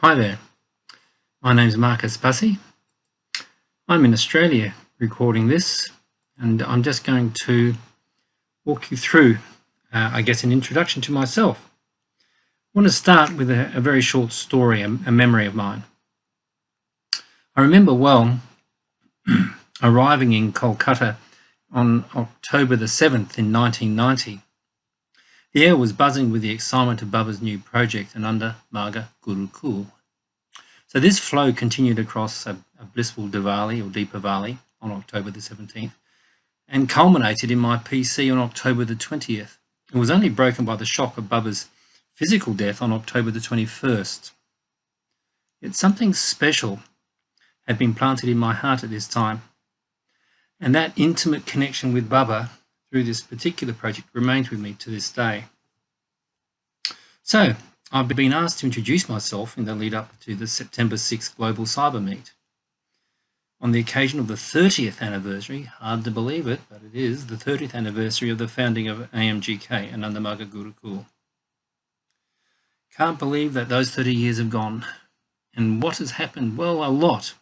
Hi there, my name's Marcus Bussey. I'm in Australia recording this, and I'm just going to walk you through, an introduction to myself. I want to start with a very short story, a memory of mine. I remember well arriving in Kolkata on October the 7th in 1990. The air was buzzing with the excitement of Baba's new project, Ananda Marga Gurukul. So this flow continued across a blissful Diwali or Deepavali on October the 17th and culminated in my PC on October the 20th. It was only broken by the shock of Baba's physical death on October the 21st. Yet something special had been planted in my heart at this time, and that intimate connection with Baba through this particular project remains with me to this day. So, I've been asked to introduce myself in the lead up to the September 6th Global Cyber Meet. On the occasion of the 30th anniversary, hard to believe it, but it is the 30th anniversary of the founding of AMGK, Ananda Marga Gurukul. Can't believe that those 30 years have gone. And what has happened? Well, a lot.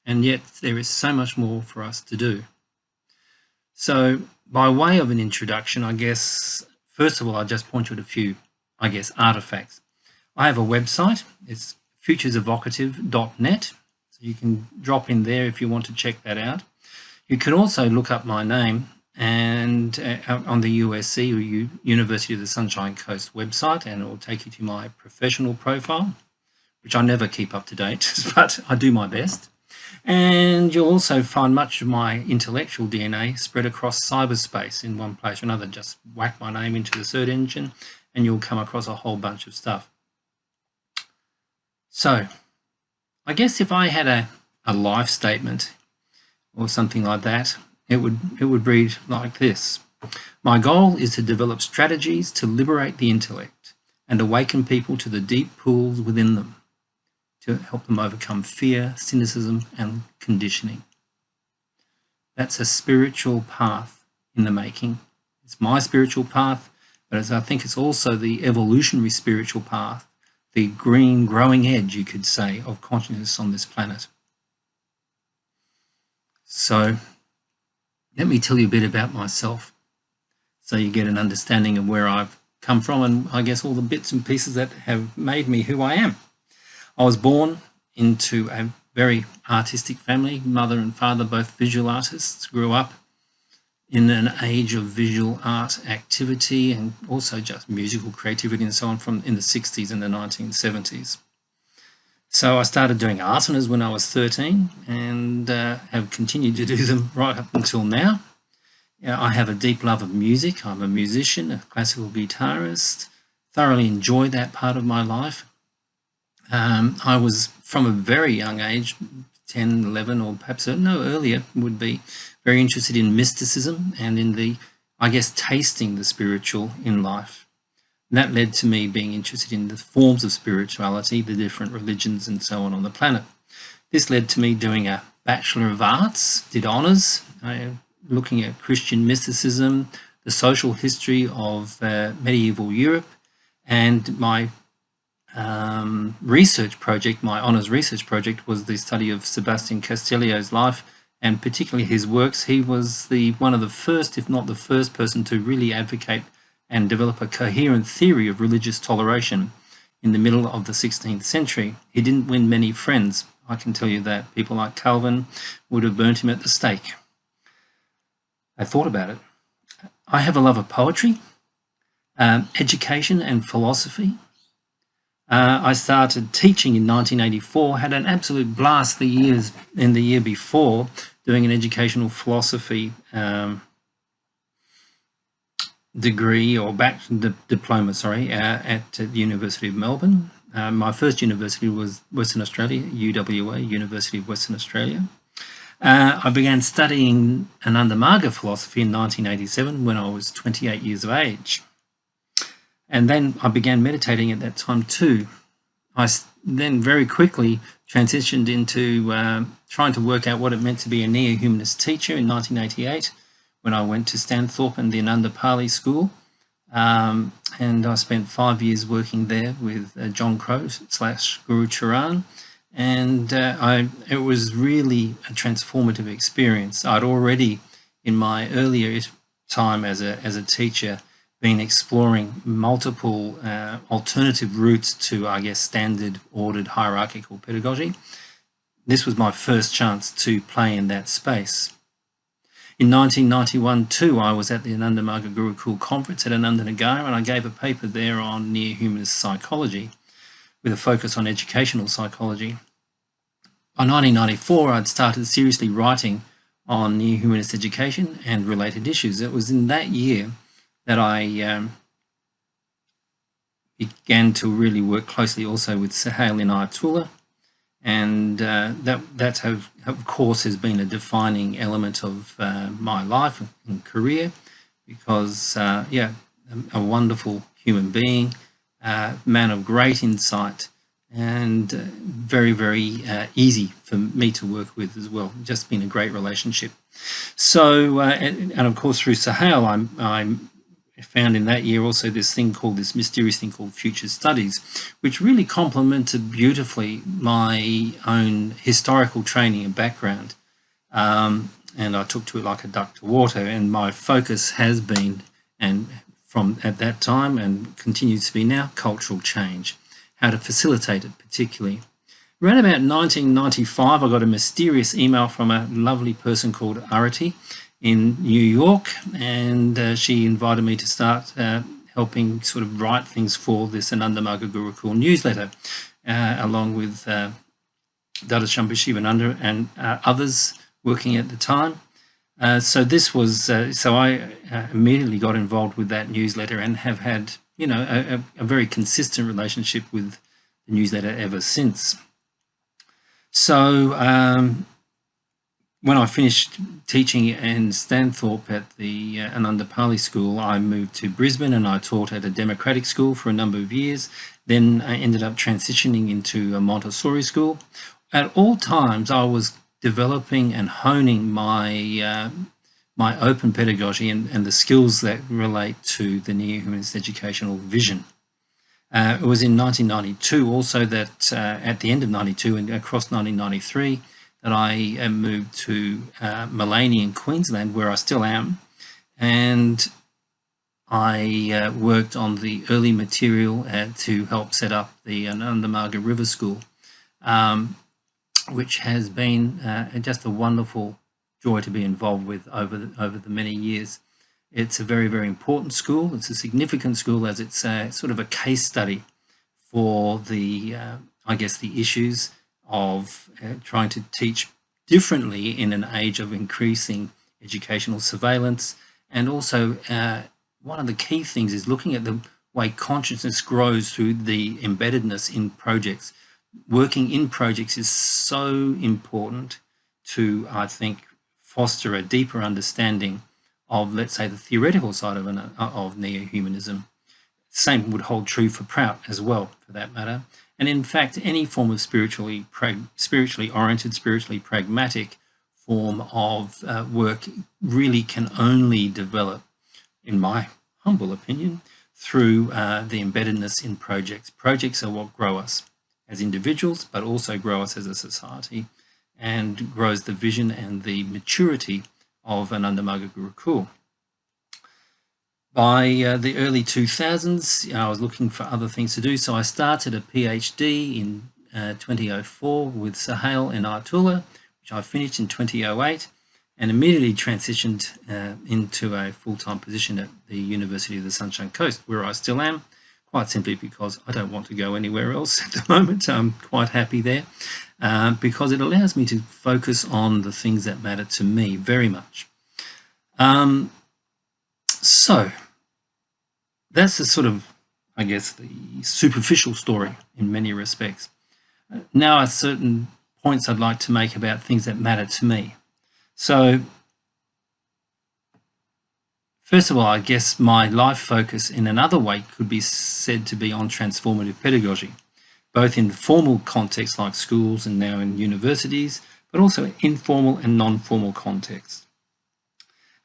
And yet there is so much more for us to do. So, by way of an introduction, first of all, I'll just point you at a few artifacts. I have a website. It's futuresevocative.net. So you can drop in there if you want to check that out. You can also look up my name and on the USC or University of the Sunshine Coast website, and it will take you to my professional profile, which I never keep up to date, but I do my best. And you'll also find much of my intellectual DNA spread across cyberspace in one place or another. Just whack my name into the search engine and you'll come across a whole bunch of stuff. So, I guess if I had a life statement or something like that, it would read like this. My goal is to develop strategies to liberate the intellect and awaken people to the deep pools within them, to help them overcome fear, cynicism, and conditioning. That's a spiritual path in the making. It's my spiritual path, but I think it's also the evolutionary spiritual path, the green growing edge, you could say, of consciousness on this planet. So let me tell you a bit about myself so you get an understanding of where I've come from and I guess all the bits and pieces that have made me who I am. I was born into a very artistic family. Mother and father, both visual artists, grew up in an age of visual art activity and also just musical creativity and so on from in the 60s and the 1970s. So I started doing asanas when I was 13 and have continued to do them right up until now. I have a deep love of music. I'm a musician, a classical guitarist, thoroughly enjoy that part of my life. I was, from a very young age, 10, 11, or perhaps no earlier, would be very interested in mysticism and in the, tasting the spiritual in life. And that led to me being interested in the forms of spirituality, the different religions and so on the planet. This led to me doing a Bachelor of Arts, did honours, looking at Christian mysticism, the social history of medieval Europe, and my research project, my honours research project, was the study of Sebastian Castellio's life and particularly his works. He was one of the first, if not the first person to really advocate and develop a coherent theory of religious toleration in the middle of the 16th century. He didn't win many friends, I can tell you that. People like Calvin would have burnt him at the stake. I thought about it. I have a love of poetry, education and philosophy. I started teaching in 1984, had an absolute blast the year before doing an educational philosophy degree or diploma, at the University of Melbourne. My first university was Western Australia, UWA, University of Western Australia. I began studying Ananda Marga philosophy in 1987 when I was 28 years of age. And then I began meditating at that time too. I then very quickly transitioned into trying to work out what it meant to be a neo-humanist teacher in 1988 when I went to Stanthorpe and the Ananda Pali School. and I spent 5 years working there with John Crow / Guru Charan, and it was really a transformative experience. I'd already, in my earlier time as a teacher, been exploring multiple alternative routes to, I guess, standard ordered hierarchical pedagogy. This was my first chance to play in that space. In 1991 too, I was at the Ananda Marga Gurukul conference at Anandanagar, and I gave a paper there on neo-humanist psychology with a focus on educational psychology. By 1994, I'd started seriously writing on neo-humanist education and related issues. It was in that year that I began to really work closely also with Suhail in Ayatollah, and that of course has been a defining element of my life and career, because a wonderful human being, man of great insight, and very, very easy for me to work with as well. Just been a great relationship. So and of course through Suhail I'm found in that year also this mysterious thing called Future Studies, which really complemented beautifully my own historical training and background. And I took to it like a duck to water, and my focus has been, and from at that time and continues to be now, cultural change, how to facilitate it particularly. Around about 1995, I got a mysterious email from a lovely person called Arati in New York, and she invited me to start helping sort of write things for this Ananda Marga Gurukul newsletter, along with Dada Shambhu Shivananda and others working at the time. So this was so I immediately got involved with that newsletter and have had, you know, a very consistent relationship with the newsletter ever since. So when I finished teaching in Stanthorpe at the Ananda Pali School, I moved to Brisbane and I taught at a democratic school for a number of years. Then I ended up transitioning into a Montessori school. At all times, I was developing and honing my my open pedagogy and the skills that relate to the neo-humanist educational vision. It was in 1992 also that at the end of 92 and across 1993 that I moved to Maleny in Queensland, where I still am, and I worked on the early material to help set up the Ananda Marga River School, which has been just a wonderful joy to be involved with over the many years. It's a very, very important school. It's a significant school as it's sort of a case study for the, I guess, the issues of trying to teach differently in an age of increasing educational surveillance. And also one of the key things is looking at the way consciousness grows through the embeddedness in projects. Working in projects is so important to, I think, foster a deeper understanding of, let's say, the theoretical side of neo-humanism. Same would hold true for Prout as well, for that matter. And in fact, any form of spiritually oriented, spiritually pragmatic form of work really can only develop, in my humble opinion, through the embeddedness in projects. Projects are what grow us as individuals, but also grow us as a society, and grows the vision and the maturity of Ananda Marga Gurukul. By the early 2000s, I was looking for other things to do, so I started a PhD in 2004 with Suhail in Ayatollah, which I finished in 2008, and immediately transitioned into a full-time position at the University of the Sunshine Coast, where I still am, quite simply because I don't want to go anywhere else at the moment. I'm quite happy there, because it allows me to focus on the things that matter to me very much. So that's the sort of, I guess, the superficial story in many respects. Now are certain points I'd like to make about things that matter to me. So first of all, I guess my life focus in another way could be said to be on transformative pedagogy, both in formal contexts like schools and now in universities, but also informal and non-formal contexts.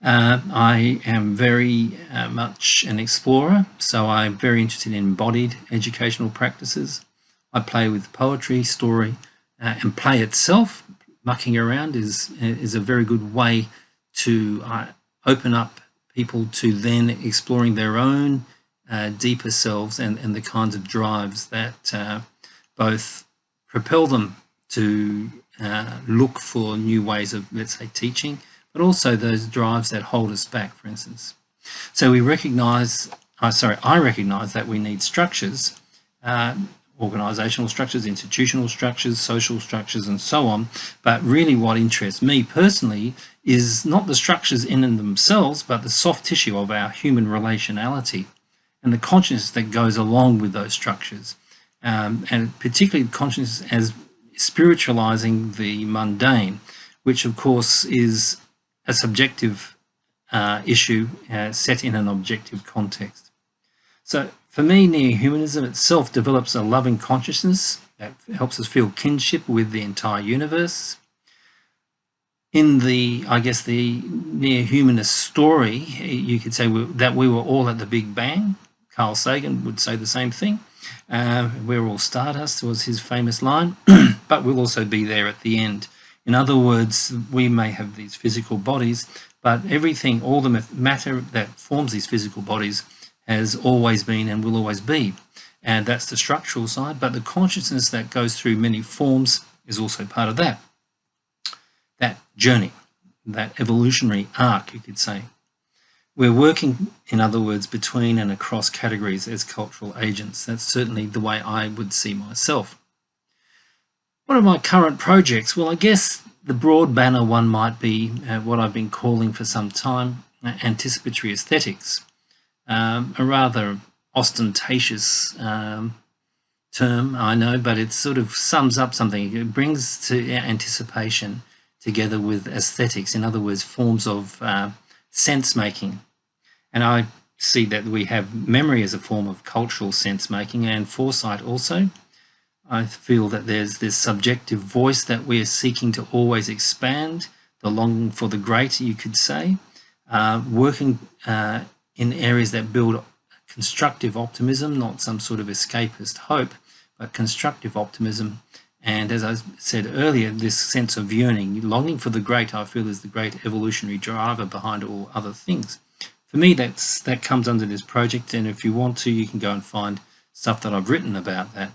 I am very much an explorer, so I'm very interested in embodied educational practices. I play with poetry, story, and play itself. Mucking around is a very good way to open up people to then exploring their own deeper selves and the kinds of drives that both propel them to look for new ways of, let's say, teaching, but also those drives that hold us back, for instance. So I recognize that we need structures, organisational structures, institutional structures, social structures, and so on. But really what interests me personally is not the structures in and themselves, but the soft tissue of our human relationality and the consciousness that goes along with those structures. And particularly consciousness as spiritualizing the mundane, which of course is a subjective issue set in an objective context. So for me, neo-humanism itself develops a loving consciousness that helps us feel kinship with the entire universe. In the, I guess, the neo-humanist story, you could say that we were all at the Big Bang. Carl Sagan would say the same thing. We're all stardust was his famous line, but we'll also be there at the end. In other words, we may have these physical bodies, but everything, all the matter that forms these physical bodies has always been and will always be. And that's the structural side, but the consciousness that goes through many forms is also part of that. That journey, that evolutionary arc, you could say. We're working, in other words, between and across categories as cultural agents. That's certainly the way I would see myself. What are my current projects? Well, I guess the broad banner one might be what I've been calling for some time, anticipatory aesthetics. A rather ostentatious term, I know, but it sort of sums up something. It brings to anticipation together with aesthetics, in other words, forms of sense-making. And I see that we have memory as a form of cultural sense-making and foresight also. I feel that there's this subjective voice that we are seeking to always expand, the longing for the great, you could say, working in areas that build constructive optimism, not some sort of escapist hope, but constructive optimism. And as I said earlier, this sense of yearning, longing for the great, I feel is the great evolutionary driver behind all other things. For me, that comes under this project, and if you want to, you can go and find stuff that I've written about that.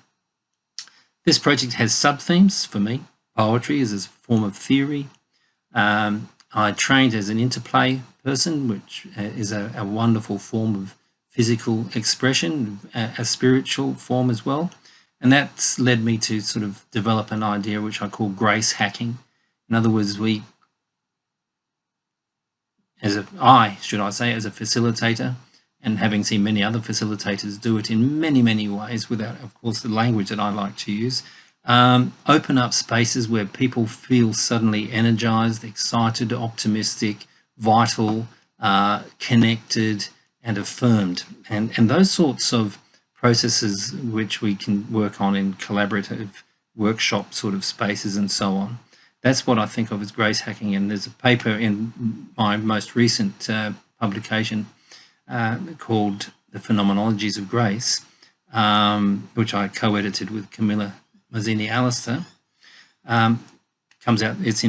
This project has sub-themes for me. Poetry is a form of theory. I trained as an interplay person, which is a wonderful form of physical expression, a spiritual form as well. And that's led me to sort of develop an idea which I call grace hacking. In other words, as a facilitator, and having seen many other facilitators do it in many, many ways without, of course, the language that I like to use, open up spaces where people feel suddenly energized, excited, optimistic, vital, connected, and affirmed. And those sorts of processes which we can work on in collaborative workshop sort of spaces and so on. That's what I think of as grace hacking. And there's a paper in my most recent publication called The Phenomenologies of Grace, which I co-edited with Camilla Mazzini-Alistair. Comes out, it's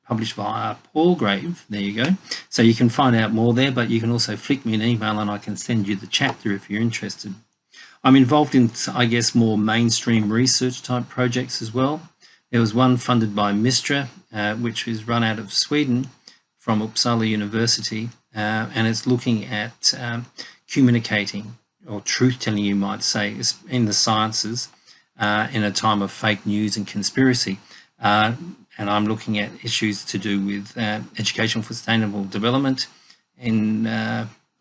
published via Palgrave, there you go. So you can find out more there, but you can also flick me an email and I can send you the chapter if you're interested. I'm involved in, I guess, more mainstream research type projects as well. There was one funded by Mistra, which is run out of Sweden from Uppsala University, and it's looking at communicating, or truth-telling, you might say, in the sciences in a time of fake news and conspiracy. And I'm looking at issues to do with education for sustainable development in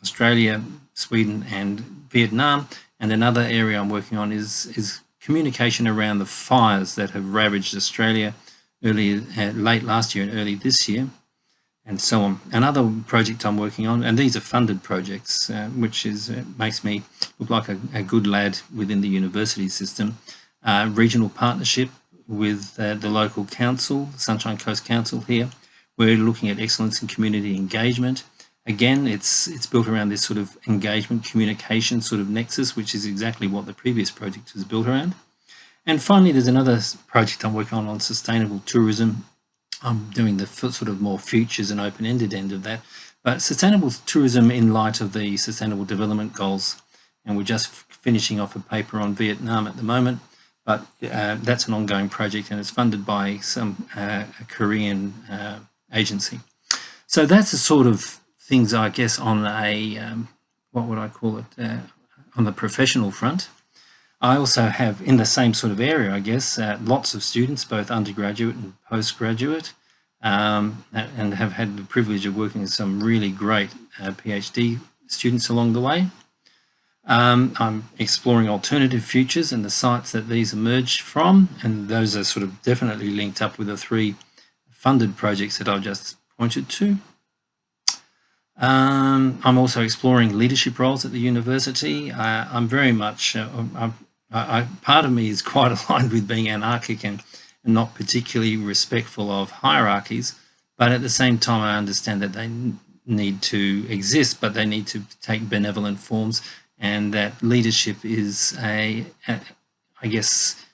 Australia, Sweden, and Vietnam. And another area I'm working on is communication around the fires that have ravaged Australia late last year and early this year, and so on. Another project I'm working on, and these are funded projects, which makes me look like a good lad within the university system, regional partnership with the local council, the Sunshine Coast Council here, We're looking at excellence in community engagement. Again, it's built around this sort of engagement communication sort of nexus, which is exactly what the previous project was built around. And finally, there's another project I'm working on sustainable tourism. I'm doing the sort of more futures and open-ended end of that. But sustainable tourism in light of the Sustainable Development Goals. And we're just finishing off a paper on Vietnam at the moment. But that's an ongoing project, and it's funded by some Korean agency. So that's the sort of things, I guess, on a, what would I call it, on the professional front. I also have, in the same sort of area, I guess, lots of students, both undergraduate and postgraduate, and have had the privilege of working with some really great PhD students along the way. I'm exploring alternative futures and the sites that these emerge from, and those are sort of definitely linked up with the 3 funded projects that I've just pointed to. I'm also exploring leadership roles at the university. I'm very much, part of me is quite aligned with being anarchic and not particularly respectful of hierarchies, but at the same time I understand that they need to exist, but they need to take benevolent forms, and that leadership is I guess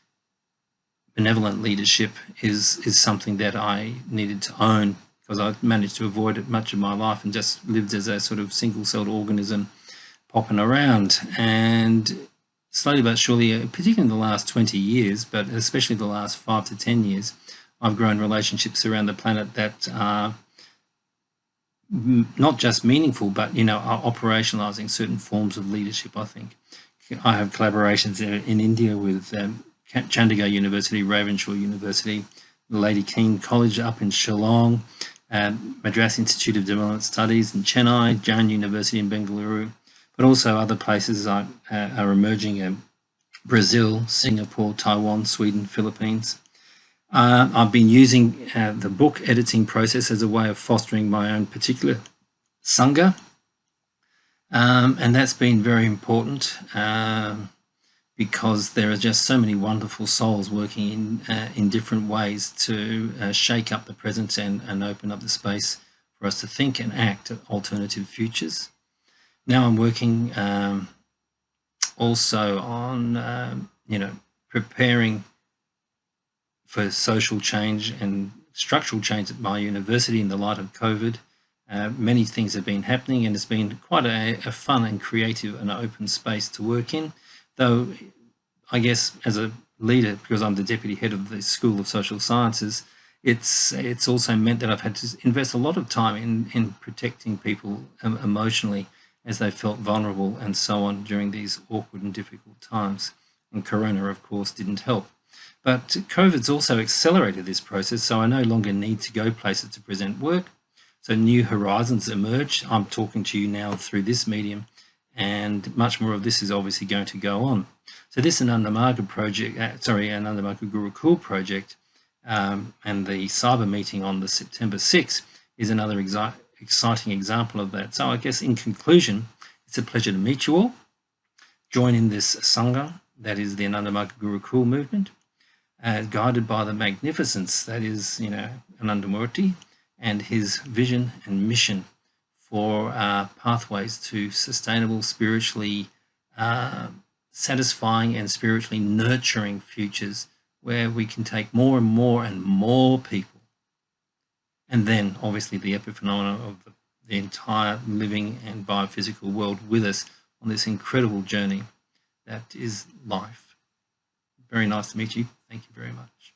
benevolent leadership is something that I needed to own, because I managed to avoid it much of my life and just lived as a sort of single-celled organism popping around. And slowly but surely, particularly in the last 20 years, but especially the last 5 to 10 years, I've grown relationships around the planet that are not just meaningful, but, are operationalizing certain forms of leadership, I think. I have collaborations in India with Chandigarh University, Ravenshaw University, Lady King College up in Shillong, Madras Institute of Development Studies in Chennai, Jain University in Bengaluru, but also other places are emerging, Brazil, Singapore, Taiwan, Sweden, Philippines. I've been using the book editing process as a way of fostering my own particular Sangha, and that's been very important because there are just so many wonderful souls working in different ways to shake up the present and open up the space for us to think and act at alternative futures. Now I'm working also on, preparing for social change and structural change at my university in the light of COVID. Many things have been happening, and it's been quite a fun and creative and open space to work in. Though I guess as a leader, because I'm the deputy head of the School of Social Sciences, it's also meant that I've had to invest a lot of time in protecting people emotionally as they felt vulnerable and so on during these awkward and difficult times. And Corona, of course, didn't help. But COVID's also accelerated this process, so I no longer need to go places to present work. So new horizons emerge. I'm talking to you now through this medium, and much more of this is obviously going to go on. So this Anandamaga project, Anandamaga Gurukul project, and the cyber meeting on the September 6th is another exciting example of that. So I guess in conclusion, it's a pleasure to meet you all. Join in this Sangha, that is the Anandamaga Gurukul movement, guided by the magnificence that is, Anandamurti and his vision and mission for pathways to sustainable, spiritually satisfying and spiritually nurturing futures where we can take more and more people. And then obviously the epiphenomena of the entire living and biophysical world with us on this incredible journey that is life. Very nice to meet you. Thank you very much.